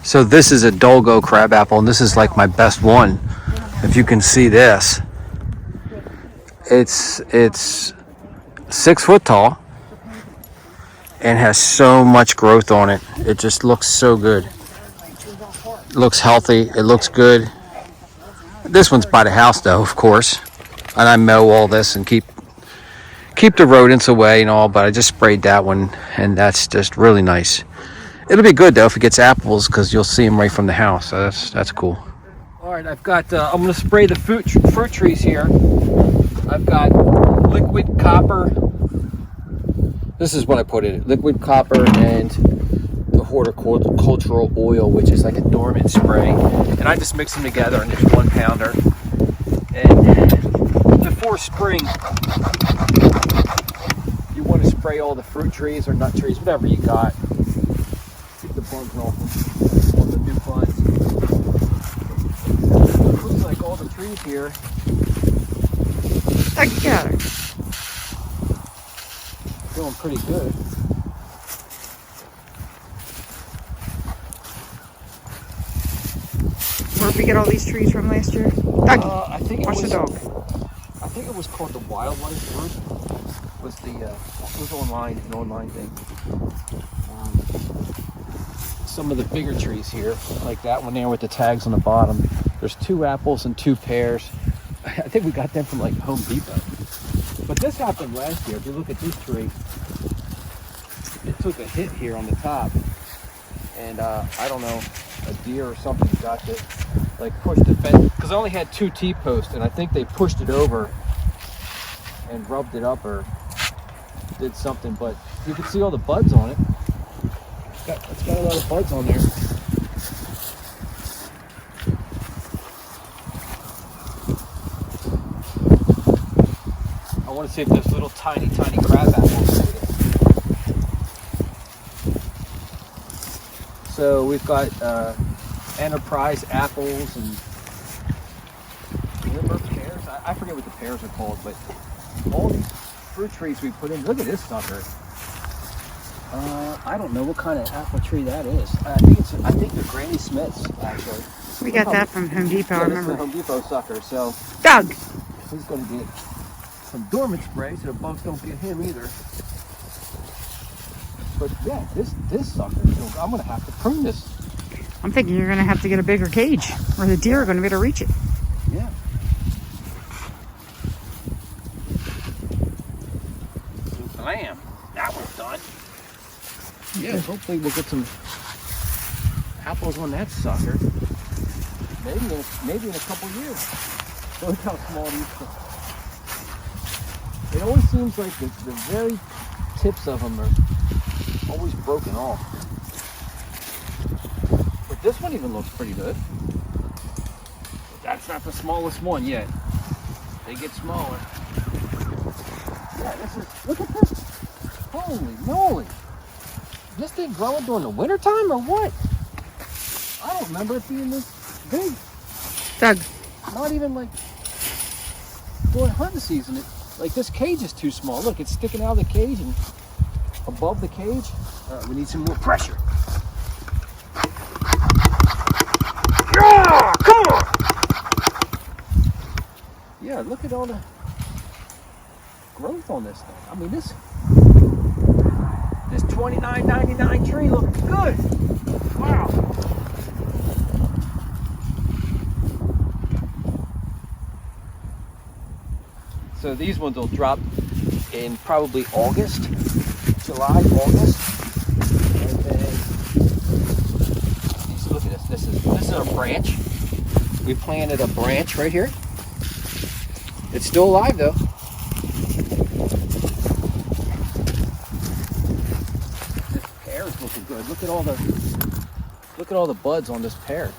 So this is a Dolgo crabapple, and this is like my best one. If you can see this, it's 6 foot tall and has so much growth on it. It just looks so good. It looks healthy. It looks good. This one's by the house though, of course, and I mow all this and keep the rodents away and all. But I just sprayed that one, and that's just really nice. It'll be good though if it gets apples, because you'll see them right from the house. So that's cool. All right, I've got. I'm gonna spray the fruit trees here. I've got liquid copper. This is what I put in it: liquid copper and the horticultural oil, which is like a dormant spray. And I just mix them together in this 1 pounder. And before spring, you want to spray all the fruit trees or nut trees, whatever you got. Get the bugs off all the new buds. It looks like all the trees here. I got her. Doing pretty good. Where'd we get all these trees from last year? Doug, I think it watch was the dog. I think it was called the Wildlife Group. Was it was online, an online thing. Some of the bigger trees here, like that one there with the tags on the bottom. There's 2 apples and 2 pears. I think we got them from like Home Depot. But this happened last year. If you look at this tree, it took a hit here on the top, and I don't know, a deer or something got it, like pushed the fence, because I only had 2 T-posts, and I think they pushed it over and rubbed it up or did something. But you can see all the buds on it. It's got a lot of buds on there. I want to see if there's little tiny crab apples. So we've got Enterprise apples and Glimmer pears. I forget what the pears are called, but all these fruit trees we put in. Look at this sucker. I don't know what kind of apple tree that is. I think they're Granny Smiths, actually. We got that from Home Depot, I remember. This is a Home Depot sucker, so Doug! he's going to get some dormant spray so the bugs don't get him either. But yeah, this sucker, I'm going to have to prune this. I'm thinking you're going to have to get a bigger cage, or the deer are going to be able to reach it. Yeah. Blam! That one's done. Yeah, hopefully we'll get some apples on that sucker. Maybe in a couple years. Look how small these are. It always seems like the very tips of them are always broken off. But this one even looks pretty good. But that's not the smallest one yet. They get smaller. Yeah, look at this. Holy moly. This thing growing during the winter time or what? I don't remember it being this big. Doug. Not even like during hunting season. Like this cage is too small. Look, it's sticking out of the cage and above the cage. All right, we need some more pressure. Yeah, come on. Yeah, look at all the growth on this thing. I mean, this $29.99 tree looks good. Wow. So these ones will drop in probably August, July, August. And then, look at this. This is a branch. We planted a branch right here. It's still alive though. This pear is looking good. Look at all the buds on this pear.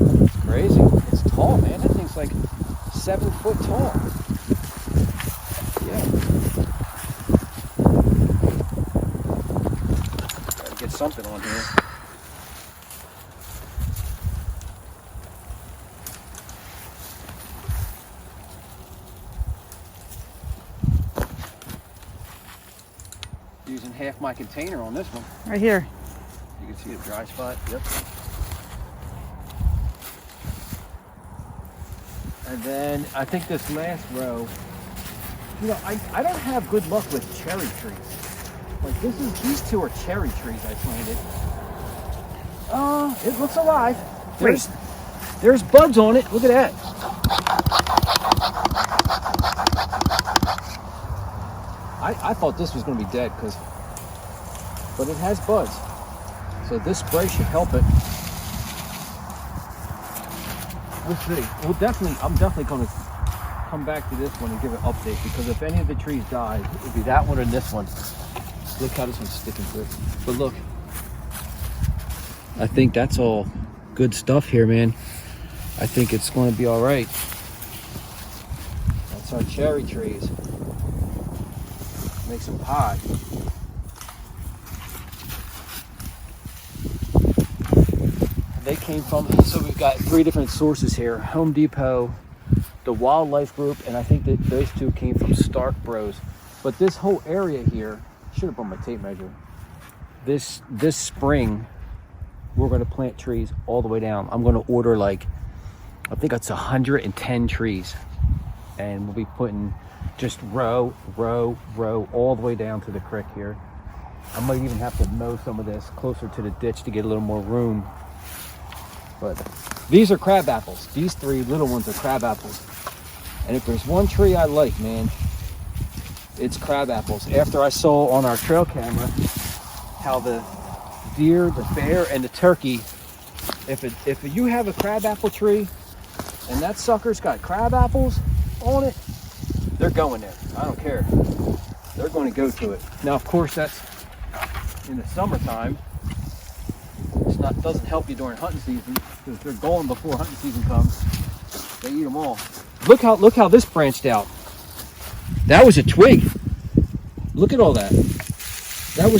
It's crazy. It's tall, man. That thing's like 7 foot tall. Yeah. Gotta get something on here. Using half my container on this one. Right here. You can see a dry spot. Yep. And then I think this last row, you know, I don't have good luck with cherry trees. Like these two are cherry trees I planted. It looks alive. There's buds on it. Look at that. I thought this was going to be dead but it has buds. So this spray should help it. We'll see. I'm definitely going to come back to this one and give an update, because if any of the trees die, it would be that one or this one. Look how this one's sticking through. But look, I think that's all good stuff here, man. I think it's going to be all right. That's our cherry trees. Make some pie. They came from, so we've got 3 different sources here: Home Depot, the Wildlife Group, and I think that those 2 came from Stark Bros. But this whole area here, should have brought my tape measure. This spring, we're going to plant trees all the way down. I'm going to order I think it's 110 trees, and we'll be putting just row all the way down to the creek here. I might even have to mow some of this closer to the ditch to get a little more room. But these are crab apples. These 3 little ones are crab apples. And if there's one tree I like, man, it's crab apples. After I saw on our trail camera how the deer, the bear, and the turkey, if you have a crab apple tree and that sucker's got crab apples on it, they're going there. I don't care. They're going to go to it. Now, of course, that's in the summertime. It doesn't help you during hunting season, because they're gone before hunting season comes. They eat them all. Look how this branched out. That was a twig. Look at all that. Look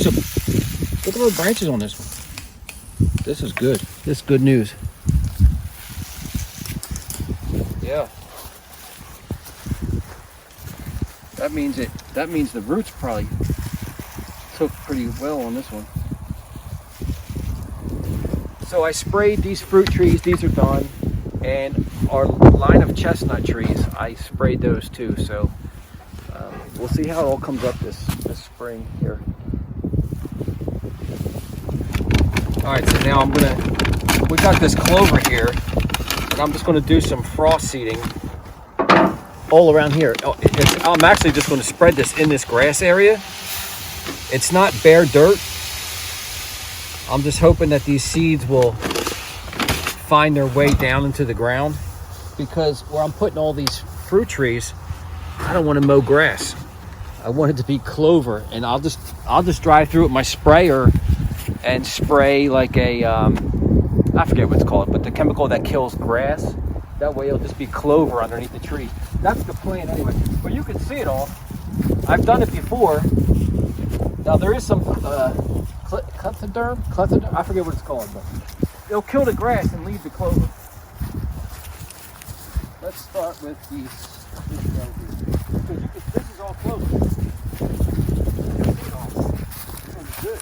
at all the branches on this one. This is good. This is good news. Yeah. That means the roots probably took pretty well on this one. So I sprayed these fruit trees. These are done. And our line of chestnut trees, I sprayed those too. So we'll see how it all comes up this spring here. All right, so now we got this clover here, and I'm just gonna do some frost seeding all around here. I'm actually just gonna spread this in this grass area. It's not bare dirt. I'm just hoping that these seeds will find their way down into the ground, because where I'm putting all these fruit trees, I don't want to mow grass. I want it to be clover, and I'll just drive through with my sprayer and spray like a I forget what it's called, but the chemical that kills grass. That way it'll just be clover underneath the tree. That's the plan anyway. But you can see it all. I've done it before. Now there is some clethoderm, I forget what it's called, but it'll kill the grass and leave the clover. Let's start with this row here. Because this is all clover. You can see it all. It's gonna be good.